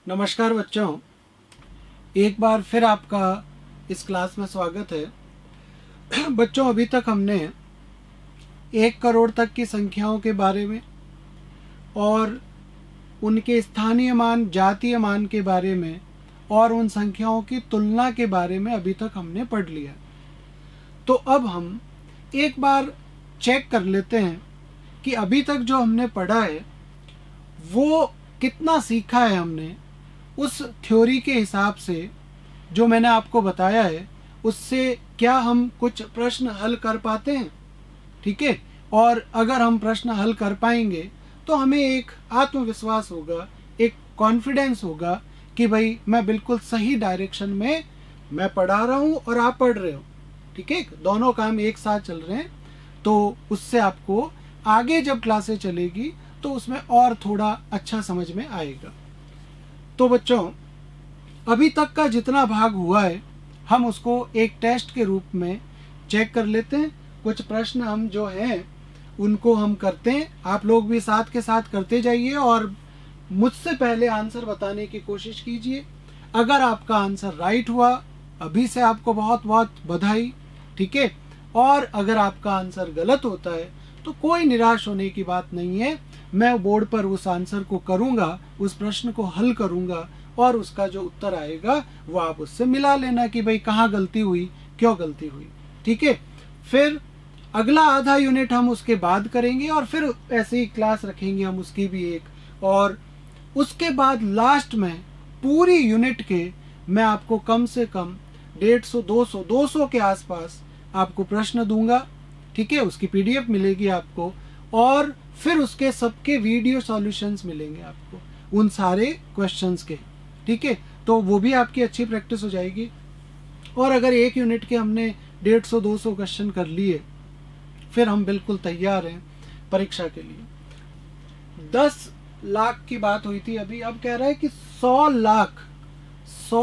नमस्कार बच्चों, एक बार फिर आपका इस क्लास में स्वागत है। बच्चों, अभी तक हमने 1 करोड़ तक की संख्याओं के बारे में और उनके स्थानीय मान, जातीय मान के बारे में और उन संख्याओं की तुलना के बारे में अभी तक हमने पढ़ लिया। तो अब हम एक बार चेक कर लेते हैं कि अभी तक जो हमने पढ़ा है वो कितना सीखा है हमने। उस थ्योरी के हिसाब से जो मैंने आपको बताया है उससे क्या हम कुछ प्रश्न हल कर पाते हैं, ठीक है। और अगर हम प्रश्न हल कर पाएंगे तो हमें एक आत्मविश्वास होगा, एक कॉन्फिडेंस होगा कि भाई मैं बिल्कुल सही डायरेक्शन में मैं पढ़ा रहा हूँ और आप पढ़ रहे हो, ठीक है। दोनों काम एक साथ चल रहे हैं, तो उससे आपको आगे जब क्लासें चलेगी तो उसमें और थोड़ा अच्छा समझ में आएगा। तो बच्चों, अभी तक का जितना भाग हुआ है हम उसको एक टेस्ट के रूप में चेक कर लेते हैं। कुछ प्रश्न हम जो हैं उनको हम करते हैं, आप लोग भी साथ के साथ करते जाइए और मुझसे पहले आंसर बताने की कोशिश कीजिए। अगर आपका आंसर राइट हुआ अभी से आपको बहुत बहुत बधाई, ठीक है। और अगर आपका आंसर गलत होता है तो कोई निराश होने की बात नहीं है। मैं बोर्ड पर उस आंसर को करूंगा, उस प्रश्न को हल करूंगा और उसका जो उत्तर आएगा वो आप उससे मिला लेना कि भाई कहाँ गलती हुई, क्यों गलती हुई, ठीक है। फिर अगला आधा यूनिट हम उसके बाद करेंगे और फिर ऐसे ही क्लास रखेंगे हम उसकी भी एक, और उसके बाद लास्ट में पूरी यूनिट के मैं आपको कम से कम 150, 200 के आसपास आपको प्रश्न दूंगा, ठीक है। उसकी पीडीएफ मिलेगी आपको और फिर उसके सबके वीडियो सॉल्यूशंस मिलेंगे आपको उन सारे क्वेश्चंस के, ठीक है। तो वो भी आपकी अच्छी प्रैक्टिस हो जाएगी। और अगर एक यूनिट के हमने 150-200 क्वेश्चन कर लिए फिर हम बिल्कुल तैयार हैं परीक्षा के लिए। 10 लाख की बात हुई थी अभी, अब कह रहा है कि 100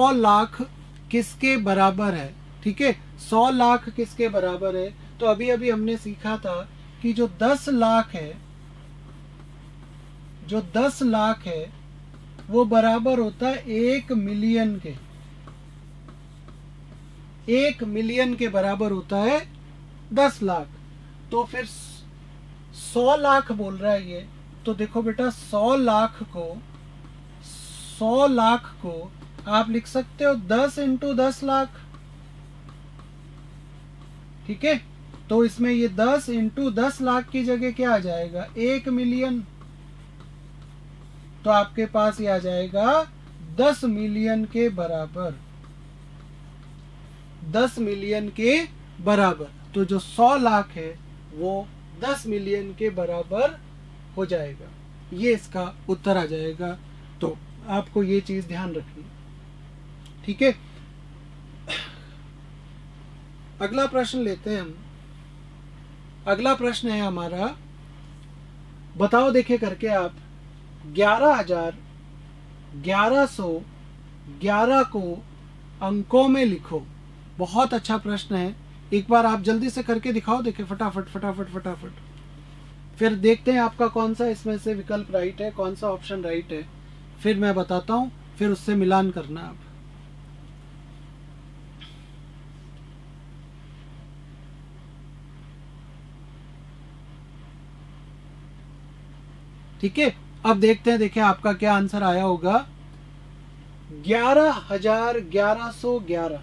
लाख किसके बराबर है, ठीक है। 100 लाख किसके बराबर है, तो अभी अभी हमने सीखा था कि जो 10 लाख है वो बराबर होता है 1 मिलियन के। 1 मिलियन के बराबर होता है 10 लाख। तो फिर 100 लाख बोल रहा है ये, तो देखो बेटा 100 लाख को आप लिख सकते हो 10 × 10 लाख, ठीक है। तो इसमें ये 10 × 10 लाख की जगह क्या आ जाएगा, 1 मिलियन। तो आपके पास ये आ जाएगा 10 मिलियन के बराबर, 10 मिलियन के बराबर। तो जो 100 लाख है वो 10 मिलियन के बराबर हो जाएगा, ये इसका उत्तर आ जाएगा। तो आपको ये चीज ध्यान रखनी, ठीक है। अगला प्रश्न लेते हैं हम। अगला प्रश्न है हमारा, बताओ देखे करके आप 11,1111 को अंकों में लिखो। बहुत अच्छा प्रश्न है, एक बार आप जल्दी से करके दिखाओ, देखे फटाफट फटाफट फटाफट। फिर देखते हैं आपका कौन सा इसमें से विकल्प राइट है, कौन सा ऑप्शन राइट है, फिर मैं बताता हूं, फिर उससे मिलान करना आप। ठीक है, अब देखते हैं, देखिए आपका क्या आंसर आया होगा। 11,1111।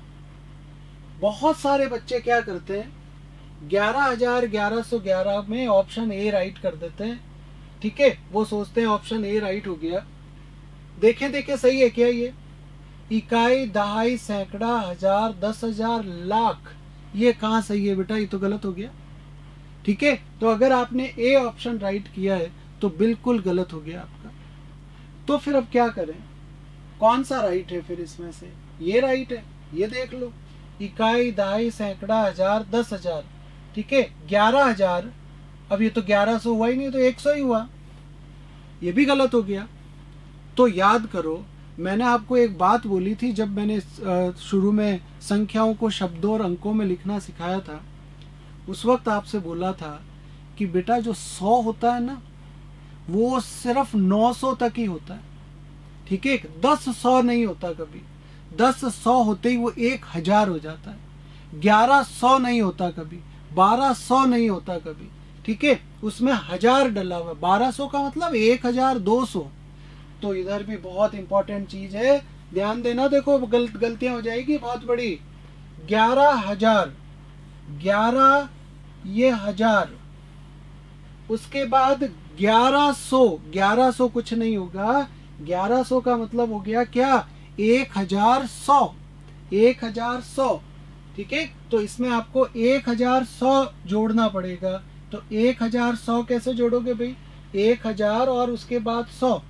बहुत सारे बच्चे क्या करते हैं, 11,1111 में ऑप्शन ए राइट कर देते हैं, ठीक है। वो सोचते हैं ऑप्शन ए राइट हो गया। देखें देखें सही है क्या ये, इकाई, दहाई, सैकड़ा, हजार, 10,000, लाख, ये कहाँ सही है बेटा, ये तो गलत हो गया, ठीक है। तो अगर आपने ए ऑप्शन राइट किया है तो बिल्कुल गलत हो गया आपका। तो फिर अब क्या करें, कौन सा राइट है फिर इसमें से, ये राइट है, ये देख लो, इकाई, दहाई, सैकड़ा, हजार, 10,000, ठीक है। 11,000, अब ये तो 1100 हुआ ही नहीं, तो 100 ही हुआ, ये भी गलत हो गया। तो याद करो, मैंने आपको एक बात बोली थी जब मैंने शुरू में संख्याओं को शब्दों और अंकों में लिखना सिखाया था, उस वक्त आपसे बोला था कि बेटा जो 100 होता है ना वो सिर्फ 900 तक ही होता है, ठीक है। 10 100 नहीं होता कभी, 10 100 होते ही वो 1000 हो जाता है। 11 100 नहीं होता कभी, 12 100 नहीं होता कभी, ठीक है। उसमें 1000 डला हुआ, 1200 का मतलब 1200। तो इधर भी बहुत इंपॉर्टेंट चीज है, ध्यान देना। देखो गलतियां हो जाएगी बहुत बड़ी। 11,000, 11 ये 1000, उसके बाद 1100, 1100 कुछ नहीं होगा, 1100 का मतलब हो गया क्या, 1100, 1100, ठीक है। तो इसमें आपको 1100 जोड़ना पड़ेगा। तो 1100 कैसे जोड़ोगे भाई, 1000 और उसके बाद 100,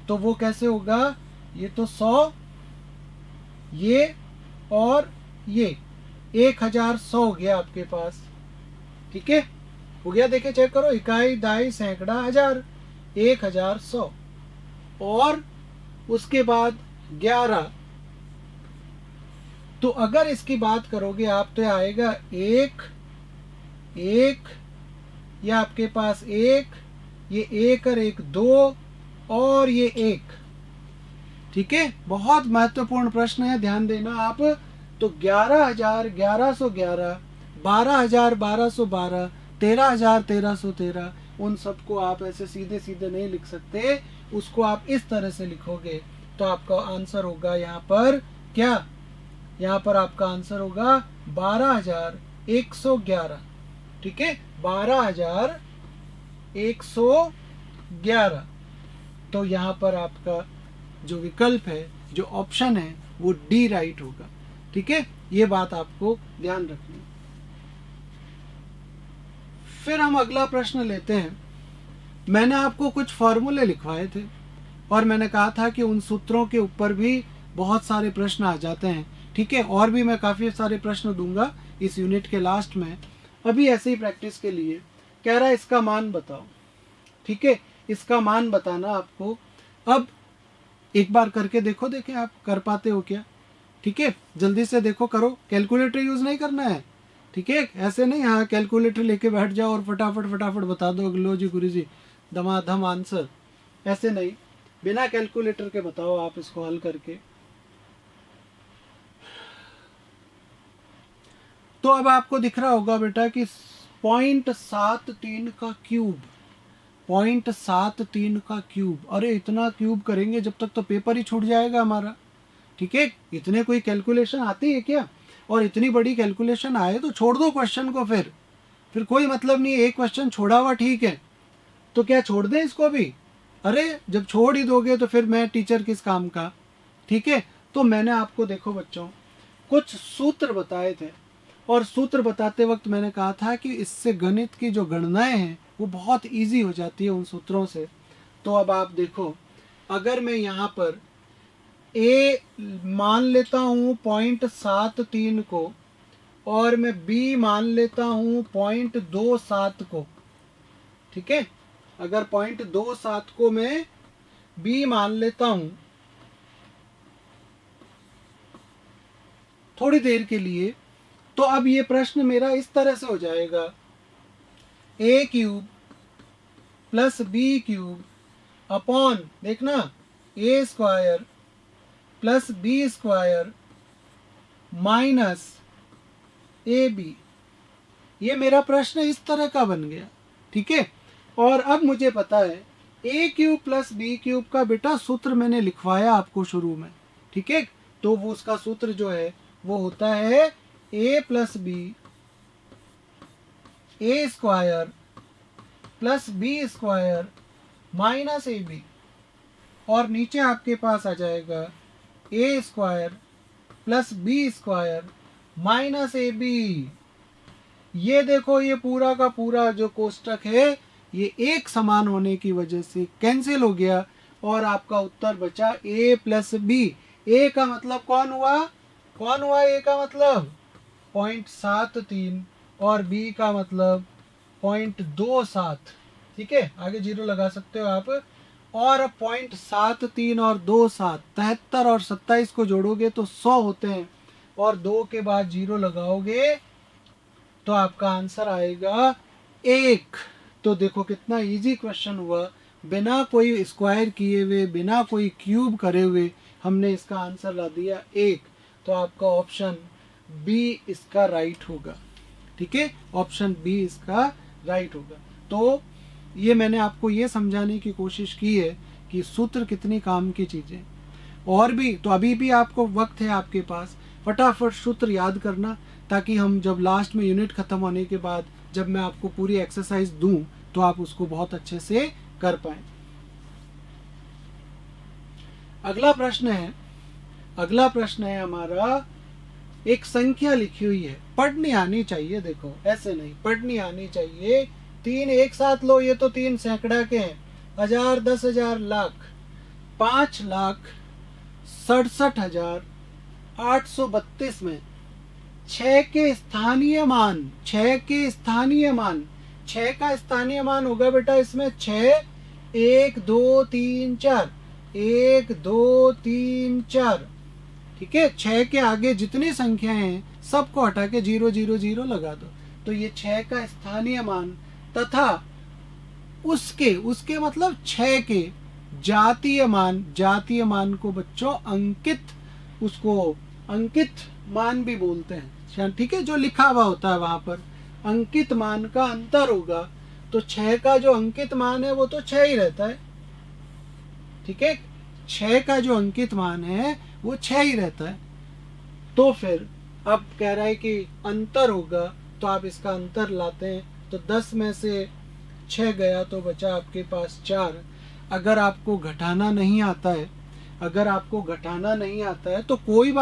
तो वो कैसे होगा, ये तो 100, ये और ये 1100 हो गया आपके पास, ठीक है। हो गया, देखे चेक करो, इकाई दाई सैकड़ा हजार, 1100 और उसके बाद 11। तो अगर इसकी बात करोगे आप तो आएगा 1 1, ये आपके पास 1, ये 1 और 1 2 और ये 1, ठीक है। बहुत महत्वपूर्ण प्रश्न है, ध्यान देना आप। तो 11,000 1111, 12,000 1212, 13,000 1313, उन सबको आप ऐसे सीधे सीधे नहीं लिख सकते, उसको आप इस तरह से लिखोगे तो आपका आंसर होगा यहाँ पर क्या, यहाँ पर आपका आंसर होगा 12,111, ठीक है, 12,111। तो यहाँ पर आपका जो विकल्प है, जो ऑप्शन है, वो डी राइट होगा, ठीक है। ये बात आपको ध्यान रखनी है। फिर हम अगला प्रश्न लेते हैं। मैंने आपको कुछ फॉर्मूले लिखवाए थे और मैंने कहा था कि उन सूत्रों के ऊपर भी बहुत सारे प्रश्न आ जाते हैं, ठीक है। और भी मैं काफ़ी सारे प्रश्न दूंगा इस यूनिट के लास्ट में। अभी ऐसे ही प्रैक्टिस के लिए कह रहा है इसका मान बताओ, ठीक है। इसका मान बताना आपको। अब एक बार करके देखो, देखें आप कर पाते हो क्या, ठीक है। जल्दी से देखो, करो, कैलकुलेटर यूज नहीं करना है, ठीक है। ऐसे नहीं हाँ कैलकुलेटर लेके बैठ जाओ और फटाफट फटाफट बता दो, लो जी गुरु जी धमाधम आंसर, ऐसे नहीं, बिना कैलकुलेटर के बताओ आप इसको हल करके। तो अब आपको दिख रहा होगा बेटा कि 0.73 का क्यूब, 0.73 का क्यूब, अरे इतना क्यूब करेंगे जब तक तो पेपर ही छूट जाएगा हमारा, ठीक है। इतने कोई कैलकुलेशन आती है क्या, और इतनी बड़ी कैलकुलेशन आए तो छोड़ दो क्वेश्चन को, फिर कोई मतलब नहीं है। एक क्वेश्चन छोड़ा हुआ ठीक है, तो क्या छोड़ दें इसको भी, अरे जब छोड़ ही दोगे तो फिर मैं टीचर किस काम का, ठीक है। तो मैंने आपको देखो बच्चों कुछ सूत्र बताए थे, और सूत्र बताते वक्त मैंने कहा था कि इससे गणित की जो गणनाएं हैं वो बहुत इजी हो जाती है उन सूत्रों से। तो अब आप देखो, अगर मैं यहाँ पर ए मान लेता हूँ 0.73 को, और मैं बी मान लेता हूँ 0.27 को, ठीक है। अगर 0.27 को मैं बी मान लेता हूं थोड़ी देर के लिए, तो अब ये प्रश्न मेरा इस तरह से हो जाएगा, A cube plus B cube upon, देखना, A square plus B square minus A B. ये मेरा प्रश्न इस तरह का बन गया, ठीक है। और अब मुझे पता है ए क्यूब प्लस बी क्यूब का बेटा सूत्र मैंने लिखवाया आपको शुरू में, ठीक है। तो वो उसका सूत्र जो है वो होता है A plus B A square plus B square minus A B, और नीचे आपके पास आ जाएगा A square plus B square minus A B. ये देखो, ये पूरा का पूरा जो कोष्टक है ये एक समान होने की वजह से कैंसिल हो गया, और आपका उत्तर बचा a प्लस बी। ए का मतलब कौन हुआ, कौन हुआ ए का मतलब 0.73, और बी का मतलब 0.27, ठीक है। आगे जीरो लगा सकते हो आप। और 0.73 और 27, 73 और 27 को जोड़ोगे तो 100 होते हैं, और 2 के बाद जीरो लगाओगे तो आपका आंसर आएगा 1। तो देखो कितना इजी क्वेश्चन हुआ, बिना कोई स्क्वायर किए हुए, बिना कोई क्यूब करे हुए हमने इसका आंसर ला दिया 1, तो आपका ऑप्शन बी इसका राइट होगा। ठीक है, ऑप्शन बी इसका राइट होगा। तो ये मैंने आपको ये समझाने की कोशिश की है कि सूत्र कितनी काम की चीज़ें। और भी तो अभी भी आपको वक्त है आपके पास, फटाफट सूत्र याद करना, ताकि हम जब लास्ट में यूनिट खत्म होने के बाद जब मैं आपको पूरी एक्सरसाइज दूं तो आप उसको बहुत अच्छे से कर पाए। अगला प्रश्न है हमारा, एक संख्या लिखी हुई है, पढ़नी आनी चाहिए, देखो ऐसे नहीं, पढ़नी आनी चाहिए। 3 एक साथ लो, ये तो 3 सैकड़ा के हैं, 1000, 10,000, लाख, 5,67,832 में 6 के स्थानीय मान, 6 का स्थानीय मान होगा बेटा इसमें 6, 1 2 3 4, 1 2 3 4। ठीक है, 6 के आगे जितनी संख्याएं हैं सबको हटा के 0 0 0 लगा दो, तो ये 6 का स्थानीय मान तथा उसके मतलब 6 के जातीय मान को बच्चों उसको अंकित मान भी बोलते हैं। ठीक है, जो लिखा हुआ होता है वहां पर अंकित मान का अंतर होगा, तो 6 का जो अंकित मान है वो तो 6 ही रहता है। ठीक है, 6 का जो अंकित मान है वो 6 ही रहता है। तो फिर अब कह रहा है कि अंतर होगा, तो आप इसका अंतर लाते हैं, तो 10 में से 6 गया तो बचा आपके पास 4। अगर आपको घटाना नहीं आता है तो कोई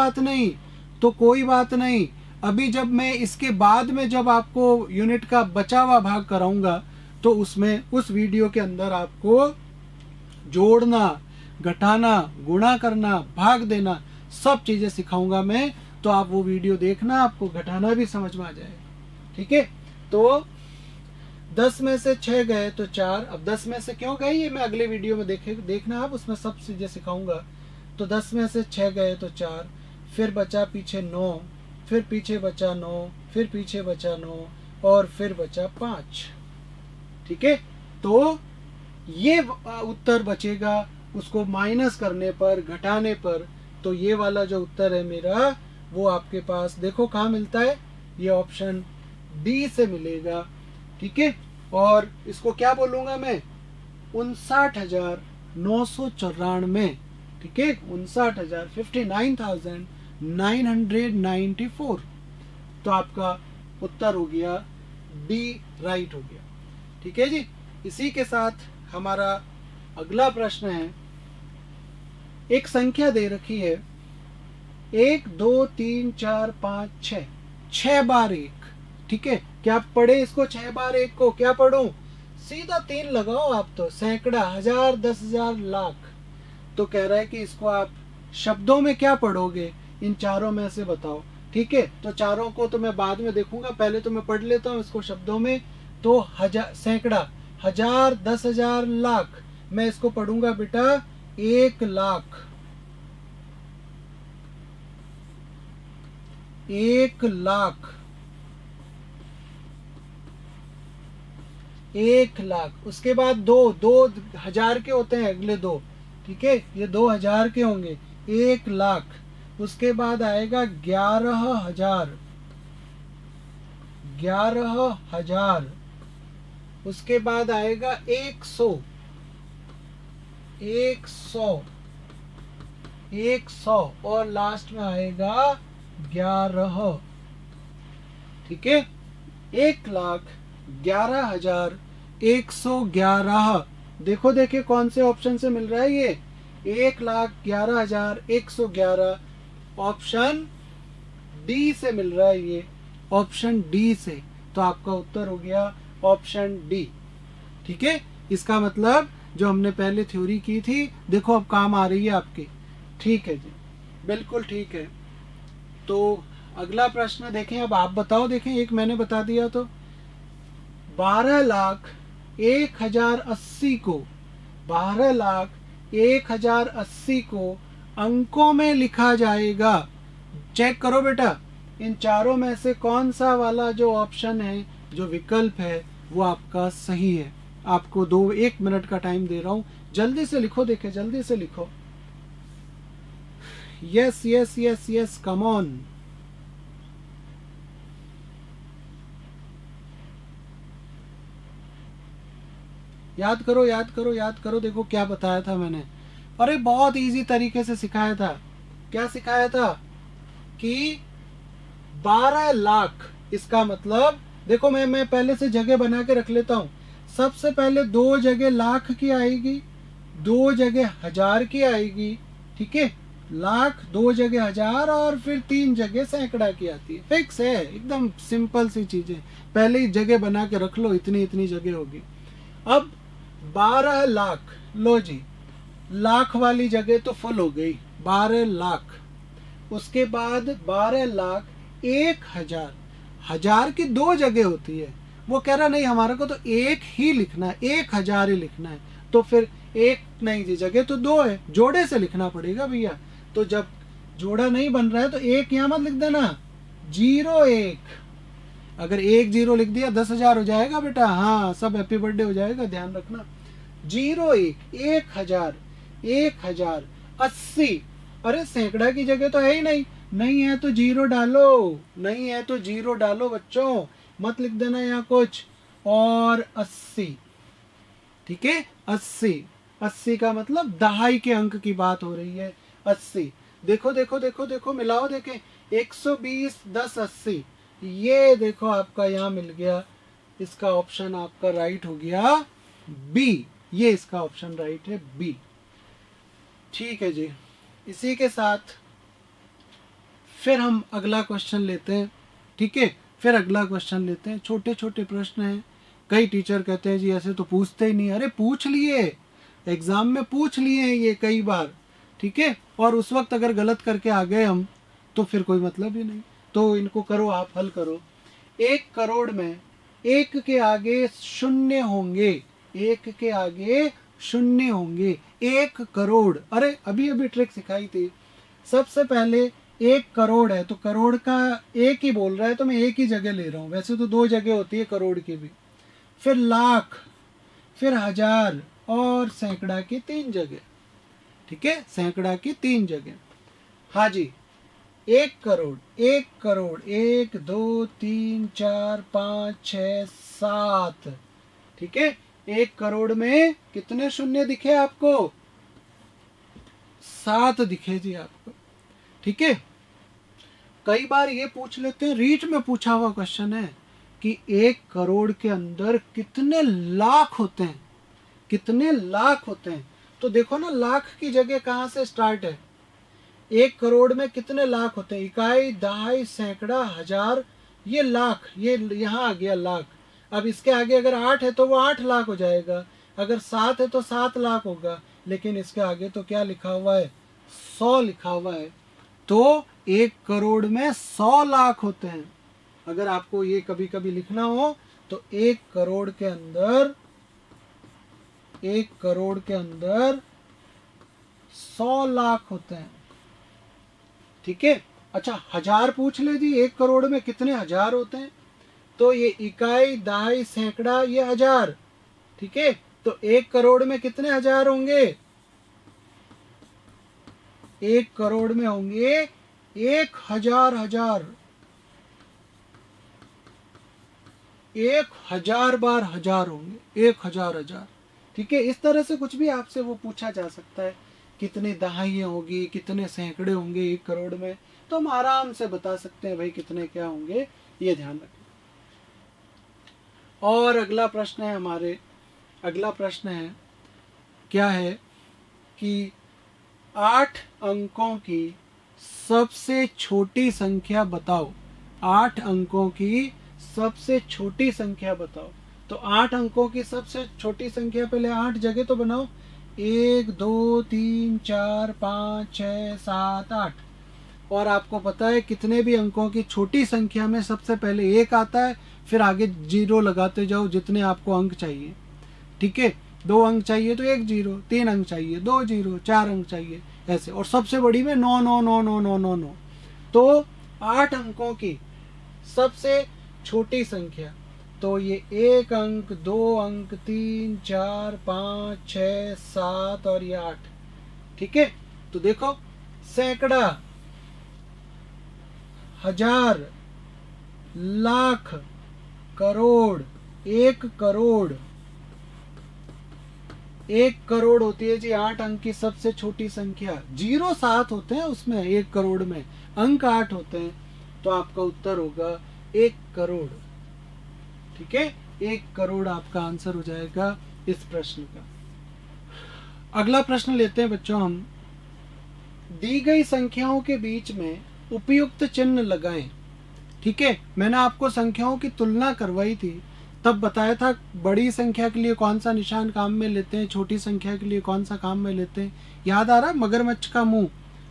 बात नहीं, अभी जब मैं इसके बाद में जब आपको यूनिट का बचा हुआ भाग कराऊंगा तो उसमें उस वीडियो के अंदर आपको जोड़ना, घटाना, गुणा करना, भाग देना, सब चीजें सिखाऊंगा मैं, तो आप वो वीडियो देखना, आपको घटाना भी समझ में आ जाएगा। ठीक है, तो 10 में से 6 गए तो 4, अब 10 में से क्यों गए ये मैं अगले वीडियो में देखना आप, उसमें सब चीजें सिखाऊंगा। तो 10 में से 6 गए तो 4, फिर बचा पीछे 9, फिर पीछे बचा 9, फिर पीछे बचा 9, और फिर बचा 5। ठीक है, तो ये उत्तर बचेगा, उसको माइनस करने पर, घटाने पर, तो ये वाला जो उत्तर है मेरा वो आपके पास देखो कहाँ मिलता है, ये ऑप्शन डी से मिलेगा। ठीक है, और इसको क्या बोलूंगा मैं, 59,994। ठीक है, 59,994, तो आपका उत्तर हो गया डी राइट हो गया। ठीक है जी, इसी के साथ हमारा अगला प्रश्न है, एक संख्या दे रखी है 1 2 3 4 5 6, 6 बार 1। ठीक है, क्या पढ़े इसको 6 बार 1 को, क्या पढ़ूं, सीधा 3 लगाओ आप, तो सैकड़ा, 1000, 10,000, लाख। तो कह रहा है कि इसको आप शब्दों में क्या पढ़ोगे, इन चारों में से बताओ। ठीक है, तो चारों को तो मैं बाद में देखूंगा, पहले तो मैं पढ़ लेता हूँ इसको शब्दों में। तो सैकड़ा, 1000, 10,000, लाख, मैं इसको पढ़ूंगा बेटा 1 लाख, 1 लाख, 1 लाख। उसके बाद 2,000 के होते हैं अगले 2। ठीक है, ये 2,000 के होंगे, 1 लाख। उसके बाद आएगा 11,000, 11,000। उसके बाद आएगा 100, 100, और लास्ट में आएगा 11। ठीक है, 1,11,111। देखिए कौन से ऑप्शन से मिल रहा है ये, 1,11,111 ऑप्शन डी से मिल रहा है, ये ऑप्शन डी से। तो आपका उत्तर हो गया ऑप्शन डी। ठीक है, इसका मतलब जो हमने पहले थ्योरी की थी देखो अब काम आ रही है आपके। ठीक है जी, बिल्कुल ठीक है। तो अगला प्रश्न देखें, अब आप बताओ, देखें एक मैंने बता दिया तो 12,01,080 को, 12,01,080 को अंकों में लिखा जाएगा। चेक करो बेटा, इन चारों में से कौन सा वाला जो ऑप्शन है, जो विकल्प है, वो आपका सही है। आपको 1 मिनट का टाइम दे रहा हूं, जल्दी से लिखो, देखे जल्दी से लिखो। Yes yes yes yes, come on. याद करो याद करो याद करो। देखो क्या बताया था मैंने, अरे बहुत इजी तरीके से सिखाया था। क्या सिखाया था कि 12 लाख, इसका मतलब देखो मैं पहले से जगह बना के रख लेता हूं। सबसे पहले 2 जगह लाख की आएगी, 2 जगह हजार की आएगी, ठीक है, लाख 2 जगह हजार, और फिर 3 जगह सैकड़ा की आती है। फिक्स है, एकदम सिंपल सी चीजें, पहले ही जगह बना के रख लो, इतनी इतनी जगह होगी। अब 12 लाख, लो जी, लाख वाली जगह तो फुल हो गई, 12 लाख। उसके बाद 12 लाख 1000, हजार की 2 जगह होती है। वो कह रहा नहीं हमारे को तो 1 ही लिखना है, 1000 ही लिखना है। तो फिर 1 नहीं जी, जगह तो 2 है, जोड़े से लिखना पड़ेगा भैया। तो जब जोड़ा नहीं बन रहा है तो 1 यहाँ मत लिख देना, 01। अगर 1 0 लिख दिया 10,000 हो जाएगा बेटा, हाँ सब हैप्पी बर्थडे हो जाएगा, ध्यान रखना। 01, 1000, 1080। अरे सैकड़ा की जगह तो है ही नहीं, नहीं है तो 0 डालो, नहीं है तो 0 डालो बच्चों, मत लिख देना यहाँ कुछ। और 80, ठीक है, 80, 80 का मतलब दहाई के अंक की बात हो रही है, 80। देखो देखो देखो देखो, मिलाओ, देखें 120, 10, 80, ये देखो आपका यहाँ मिल गया। इसका ऑप्शन आपका राइट हो गया बी, ये इसका ऑप्शन राइट है बी। ठीक है जी, इसी के साथ फिर हम अगला क्वेश्चन लेते हैं, ठीक है, फिर अगला क्वेश्चन लेते हैं। छोटे छोटे प्रश्न हैं, कई टीचर कहते हैं जी ऐसे तो पूछते ही नहीं, अरे पूछ लिए, एग्जाम में पूछ लिए हैं ये कई बार, ठीक है, और उस वक्त अगर गलत करके आ गए हम तो फिर कोई मतलब ही नहीं। तो इनको करो, आप हल करो। 1 करोड़ में 1 के आगे शून्य होंगे, 1 के आगे शून्य होंगे, 1 करोड़। अरे अभी अभी ट्रिक सिखाई थी। सबसे पहले 1 करोड़ है तो करोड़ का 1 ही बोल रहा है, तो मैं 1 ही जगह ले रहा हूं, वैसे तो 2 जगह होती है करोड़ की भी। फिर लाख, फिर हजार, और सैकड़ा की 3 जगह, ठीक है, सैकड़ा की 3 जगह। हाँ जी, 1 करोड़, 1 करोड़, 1 2 3 4 5 6 7, ठीक है। 1 करोड़ में कितने शून्य दिखे आपको? 7 दिखे जी आपको, ठीक है। कई बार ये पूछ लेते हैं, रीट में पूछा हुआ क्वेश्चन है कि 1 करोड़ के अंदर कितने लाख होते हैं, कितने लाख होते हैं। तो देखो ना, लाख की जगह कहां से स्टार्ट है, 1 करोड़ में कितने लाख होते हैं, इकाई, दहाई, सैकड़ा, हजार, ये लाख, ये यहाँ आ गया लाख। अब इसके आगे अगर 8 है तो वो 8 लाख हो जाएगा, अगर 7 है तो 7 लाख होगा, लेकिन इसके आगे तो क्या लिखा हुआ है, 100 लिखा हुआ है। तो 1 करोड़ में 100 लाख होते हैं। अगर आपको ये कभी कभी लिखना हो तो 1 करोड़ के अंदर, 1 करोड़ के अंदर 100 लाख होते हैं, ठीक है। अच्छा, हजार पूछ ले जी, 1 करोड़ में कितने हजार होते हैं, तो ये इकाई, दहाई, सैकड़ा, ये हजार, ठीक है। तो 1 करोड़ में कितने हजार होंगे, 1 करोड़ में होंगे 1000 हजार, 1000 बार हजार होंगे, 1000 हजार, ठीक है। इस तरह से कुछ भी आपसे वो पूछा जा सकता है, कितने दहाई होगी, कितने सैकड़े होंगे 1 करोड़ में, तो हम आराम से बता सकते हैं भाई कितने क्या होंगे, ये ध्यान रखें। और अगला प्रश्न है हमारे, अगला प्रश्न है, क्या है कि 8 अंकों की सबसे छोटी संख्या बताओ, 8 अंकों की सबसे छोटी संख्या बताओ। तो 8 अंकों की सबसे छोटी संख्या, पहले 8 जगह तो बनाओ, 1 2 3 4 5 6 7 8। और आपको पता है कितने भी अंकों की छोटी संख्या में सबसे पहले 1 आता है, फिर आगे 0 लगाते जाओ जितने आपको अंक चाहिए, ठीक है। 2 अंक चाहिए तो 1 0, 3 अंक चाहिए 2 0, 4 अंक चाहिए ऐसे, और सबसे बड़ी में 9 9 9 9 9 9 9। तो 8 अंकों की सबसे छोटी संख्या, तो ये 1 अंक, 2 अंक, 3, 4, 5, 6, 7 और ये 8। ठीक है, तो देखो सैकड़ा, हजार, लाख, करोड़, 1 करोड़। 1 करोड़ होती है जी 8 अंक की सबसे छोटी संख्या। 0 7 होते हैं उसमें, 1 करोड़ में अंक 8 होते हैं। तो आपका उत्तर होगा 1 करोड़। ठीक है, 1 करोड़ आपका आंसर हो जाएगा इस प्रश्न का। अगला प्रश्न लेते हैं बच्चों हम। दी गई संख्याओं के बीच में उपयुक्त चिन्ह लगाएं। ठीक है, मैंने आपको संख्याओं की तुलना करवाई थी, तब बताया था बड़ी संख्या के लिए कौन सा निशान काम में लेते हैं, छोटी संख्या के लिए कौन सा काम में लेते हैं। याद आ रहा है, मगरमच्छ का मुंह।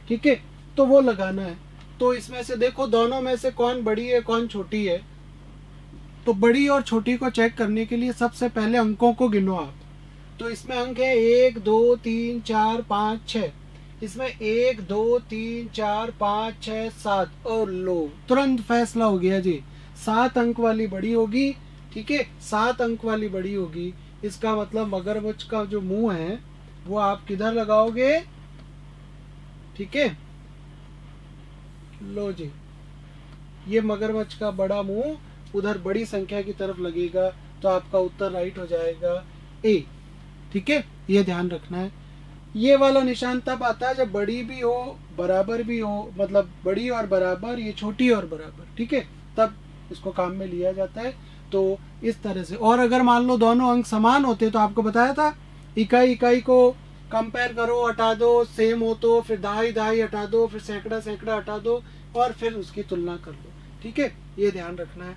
ठीक है, तो वो लगाना है। तो इसमें से देखो दोनों में से कौन बड़ी है कौन छोटी है। तो बड़ी और छोटी को चेक करने के लिए सबसे पहले अंकों को गिनो आप। तो इसमें अंक है 1 2 3 4 5 6। इसमें 1 2 3 4 5 6 7 और लो तुरंत फैसला हो गया जी, 7 अंक वाली बड़ी होगी। ठीक है, 7 अंक वाली बड़ी होगी। इसका मतलब मगरमच्छ का जो मुंह है वो आप किधर लगाओगे। ठीक है, लो जी, ये मगरमच्छ का बड़ा मुंह उधर बड़ी संख्या की तरफ लगेगा। तो आपका उत्तर राइट हो जाएगा ए। ठीक है, ये ध्यान रखना है। ये वाला निशान तब आता है जब बड़ी भी हो बराबर भी हो, मतलब बड़ी और बराबर, ये छोटी और बराबर। ठीक है, तब इसको काम में लिया जाता है। तो इस तरह से। और अगर मान लो दोनों अंक समान होते, तो आपको बताया था इकाई इकाई को कंपेयर करो, हटा दो, सेम हो तो फिर दहाई दहाई हटा दो, फिर सैकड़ा सैकड़ा हटा दो और फिर उसकी तुलना कर लो। ठीक है, ये ध्यान रखना है।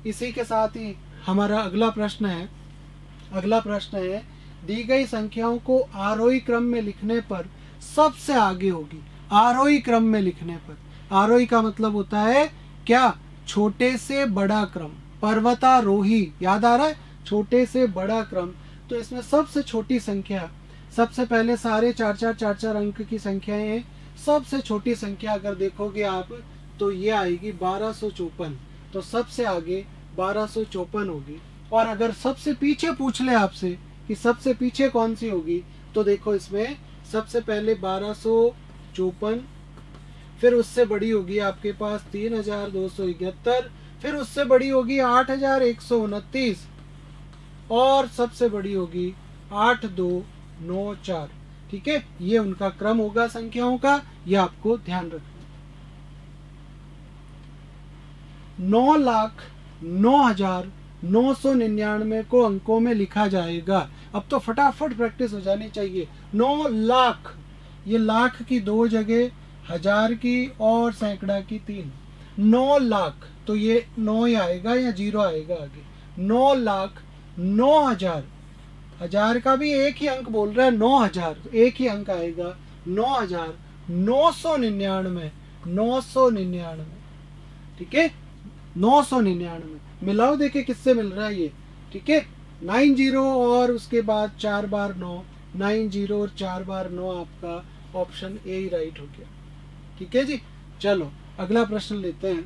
इसी के साथ ही हमारा अगला प्रश्न है। अगला प्रश्न है, दी गई संख्याओं को आरोही क्रम में लिखने पर सबसे आगे होगी। आरोही क्रम में लिखने पर, आरोही का मतलब होता है क्या, छोटे से बड़ा क्रम। पर्वतारोही, याद आ रहा है, छोटे से बड़ा क्रम। तो इसमें सबसे छोटी संख्या, सबसे पहले सारे 4 अंक की संख्याएं हैं। सबसे छोटी संख्या अगर देखोगे आप तो ये आएगी 1254। तो सबसे आगे 1254 होगी। और अगर सबसे पीछे पूछ ले आपसे कि सबसे पीछे कौन सी होगी, तो देखो इसमें सबसे पहले 1254, फिर उससे बड़ी होगी आपके पास 3271, फिर उससे बड़ी होगी 8129 और सबसे बड़ी होगी 8294। ठीक है, ये उनका क्रम होगा संख्याओं का, ये आपको ध्यान रखना। 9,09,999 को अंकों में लिखा जाएगा। अब तो फटाफट प्रैक्टिस हो जानी चाहिए। 9 लाख, ये लाख की 2 जगह, हजार की और सैकड़ा की 3। 9 लाख, तो ये 9 ही आएगा या 0 आएगा आगे। 9,09,000, हजार का भी एक ही अंक बोल रहा है, 9,000 एक ही अंक आएगा। 9,999, 999। ठीक है, 999 मिलाओ, देखे किससे मिल रहा है ये। ठीक है, 90 और उसके बाद 4 बार 9, 90 और 4 बार 9, आपका ऑप्शन ए ही राइट हो गया। ठीक है जी, चलो अगला प्रश्न लेते हैं।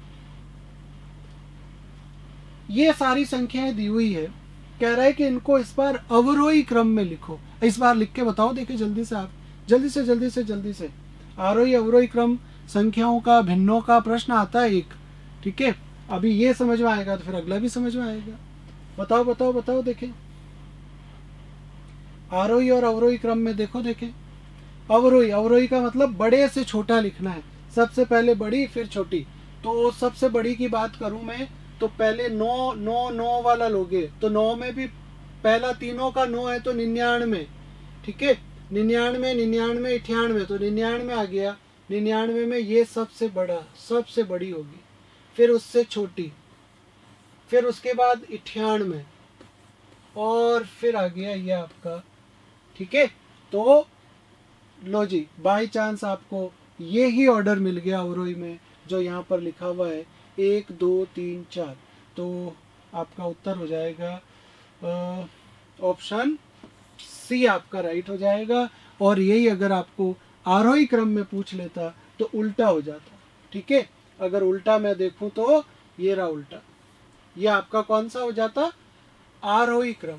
ये सारी संख्याएं दी हुई है, कह रहा है कि इनको इस बार अवरोही क्रम में लिखो। इस बार लिख के बताओ, देखिए जल्दी से आप, जल्दी से। आरोही अवरोही क्रम संख्याओं का, भिन्नों का प्रश्न आता है एक। ठीक है, अभी ये समझ में आएगा तो फिर अगला भी समझ में आएगा। बताओ देखें। आरोही और अवरोही क्रम में देखो, देखें। अवरोही का मतलब बड़े से छोटा लिखना है, सबसे पहले बड़ी फिर छोटी। तो सबसे बड़ी की बात करूं मैं, तो पहले 9 वाला लोगे, तो 9 में भी पहला तीनों का 9 है तो 99। ठीक है, 99, 98, तो 99 आ गया। 99 में ये सबसे बड़ी होगी, फिर उससे छोटी, फिर उसके बाद 98 और फिर आ गया ये आपका। ठीक है, तो लो जी, बाई चांस आपको ये ही ऑर्डर मिल गया अवरोही में जो यहाँ पर लिखा हुआ है 1 2 3 4। तो आपका उत्तर हो जाएगा ऑप्शन सी, आपका राइट हो जाएगा। और यही अगर आपको आरोही क्रम में पूछ लेता तो उल्टा हो जाता। ठीक है, अगर उल्टा मैं देखूं तो ये रहा उल्टा, ये आपका कौन सा हो जाता, आरोही क्रम।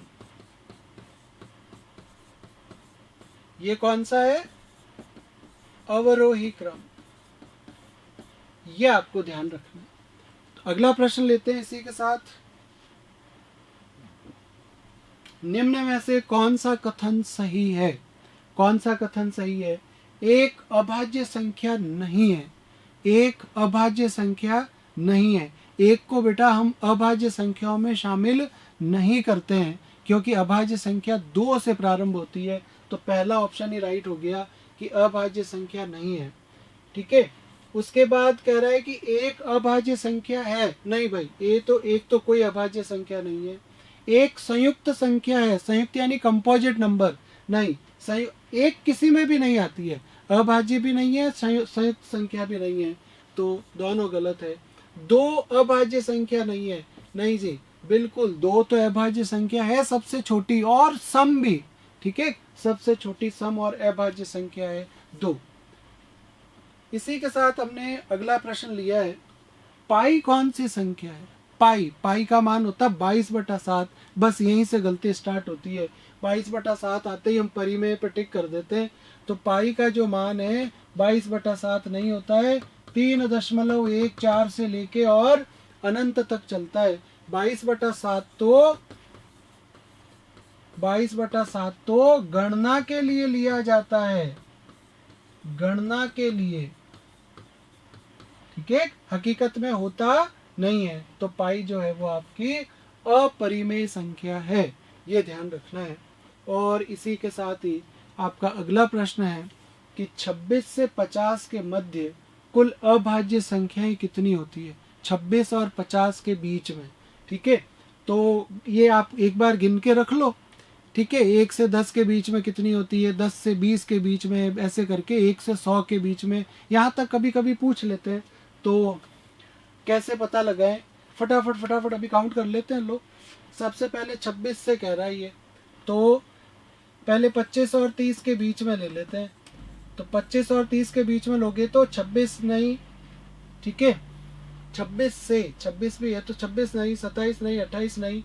ये कौन सा है, अवरोही क्रम। ये आपको ध्यान रखना है। तो अगला प्रश्न लेते हैं इसी के साथ। निम्न में से कौन सा कथन सही है, कौन सा कथन सही है। एक अभाज्य संख्या नहीं है, एक अभाज्य संख्या नहीं है। एक को बेटा हम अभाज्य संख्याओं में शामिल नहीं करते हैं, क्योंकि अभाज्य संख्या 2 से प्रारंभ होती है। तो पहला ऑप्शन ही राइट हो गया कि अभाज्य संख्या नहीं है। ठीक है, उसके बाद कह रहा है कि एक अभाज्य संख्या है। नहीं भाई, एक तो कोई अभाज्य संख्या नहीं है। एक संयुक्त संख्या है, संयुक्त यानी कंपोजिट नंबर। नहीं, एक किसी में भी नहीं आती है, अभाज्य भी नहीं है, संयुक्त संख्या भी नहीं है, तो दोनों गलत है। दो अभाज्य संख्या नहीं है, नहीं जी, बिल्कुल दो तो अभाज्य संख्या है, सबसे छोटी, और सम भी। ठीक है, सबसे छोटी सम और अभाज्य संख्या है 2। इसी के साथ हमने अगला प्रश्न लिया है, पाई कौन सी संख्या है। पाई का मान होता है 22/7। बस यहीं से गलती स्टार्ट होती है। 22/7 आते ही हम परिमेय पे टिक कर देते हैं। तो पाई का जो मान है 22/7 नहीं होता है, 3.14 से लेके और अनंत तक चलता है। 22/7 तो गणना के लिए लिया जाता है, गणना के लिए। ठीक है, हकीकत में होता नहीं है। तो पाई जो है वो आपकी अपरिमेय संख्या है, ये ध्यान रखना है। और इसी के साथ ही आपका अगला प्रश्न है कि 26 से 50 के मध्य कुल अभाज्य संख्याएं कितनी होती है, 26 और 50 के बीच में। ठीक है, तो ये आप एक बार गिन के रख लो। ठीक है, 1 से 10 के बीच में कितनी होती है, 10 से 20 के बीच में, ऐसे करके 1 से 100 के बीच में, यहाँ तक कभी कभी पूछ लेते हैं। तो कैसे पता लगाएं, फटाफट अभी काउंट कर लेते हैं लोग। सबसे पहले 26 से कह रहा है ये, तो पहले 25 और 30 के बीच में ले लेते हैं। तो 25 और 30 के बीच में लोगे तो 26 नहीं, ठीक है, 26 भी है तो 26 नहीं, 27 नहीं, 28 नहीं,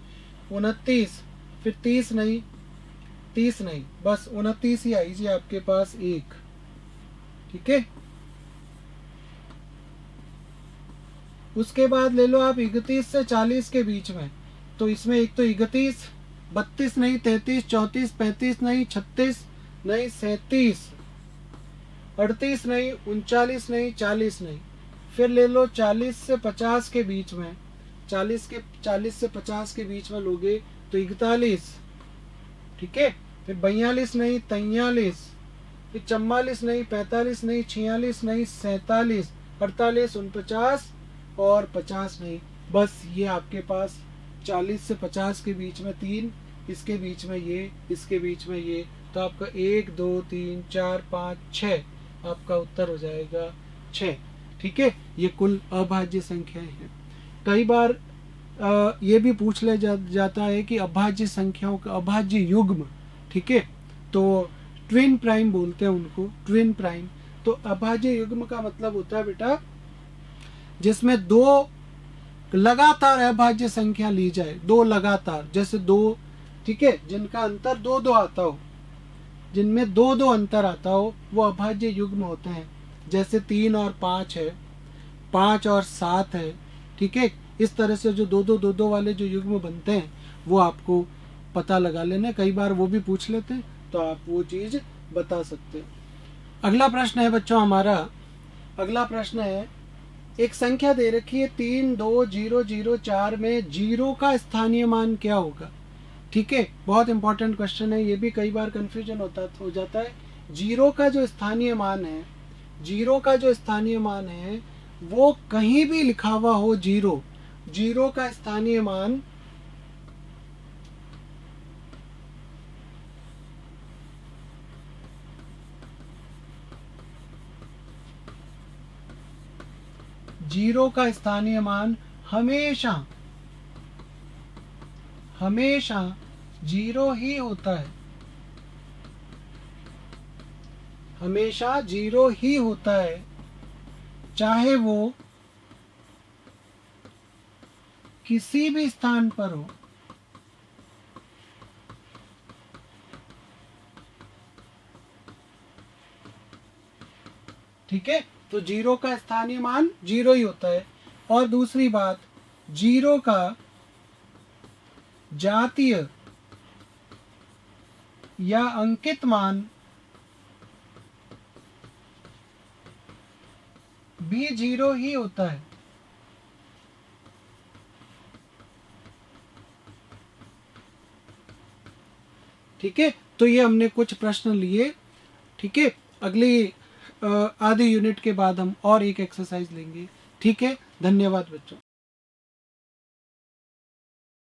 29, फिर 30 नहीं, 30 नहीं, बस 29 ही आई जी आपके पास एक। ठीक है, उसके बाद ले लो आप 31 से 40 के बीच में। तो इसमें एक तो 31, 32 नहीं, 33, 34, 35 नहीं, 36 नहीं, 37, 38 नहीं, 39 नहीं, 40 नहीं। फिर ले लो 40 से 50 के बीच में, 40 से 50 के बीच में लोगे तो 41। ठीक है, फिर 42 नहीं, 43, फिर 44 नहीं, 45 नहीं, 46 नहीं, 47, 48, 49 और 50 नहीं। बस ये आपके पास 40 से 50 के बीच में 3, इसके बीच में ये, इसके बीच में ये, तो आपका 1 2 3 4 5 6 आपका उत्तर हो जाएगा 6। ठीक है, ये कुल अभाज्य संख्याएं हैं। कई बार ये भी पूछ ले जाता है कि अभाज्य संख्याओं का अभाज्य युग्म। ठीक है, तो ट्विन प्राइम बोलते हैं उनको, ट्विन प्राइम। तो अभाज्य युग्म का मतलब होता है बेटा जिसमें दो लगातार अभाज्य संख्या ली जाए, दो लगातार, जैसे दो, ठीक है, जिनका अंतर 2-2 आता हो, जिनमें 2-2 अंतर आता हो, वो अभाज्य युग्म होते हैं। जैसे 3 और 5 है, 5 और 7 है। ठीक है, इस तरह से जो 2-2 वाले जो युग्म बनते हैं वो आपको पता लगा लेना। कई बार वो भी पूछ लेते हैं, तो आप वो चीज बता सकते हैं। अगला प्रश्न है बच्चों हमारा, अगला प्रश्न है, एक संख्या दे रखी है 32004 में 0 का स्थानीय मान क्या होगा। ठीक है, बहुत इंपॉर्टेंट क्वेश्चन है, ये भी कई बार कंफ्यूजन हो जाता है। 0 का जो स्थानीय मान है, 0 का जो स्थानीय मान है वो कहीं भी लिखा हुआ हो, 0 का स्थानीय मान हमेशा 0 ही होता है, हमेशा 0 ही होता है, चाहे वो किसी भी स्थान पर हो, ठीक है, तो जीरो का स्थानीय मान जीरो ही होता है। और दूसरी बात, जीरो का जातीय या अंकित मान भी जीरो ही होता है। ठीक है, तो ये हमने कुछ प्रश्न लिए। ठीक है, अगली आधी यूनिट के बाद हम और एक एक्सरसाइज लेंगे। ठीक है, धन्यवाद बच्चों।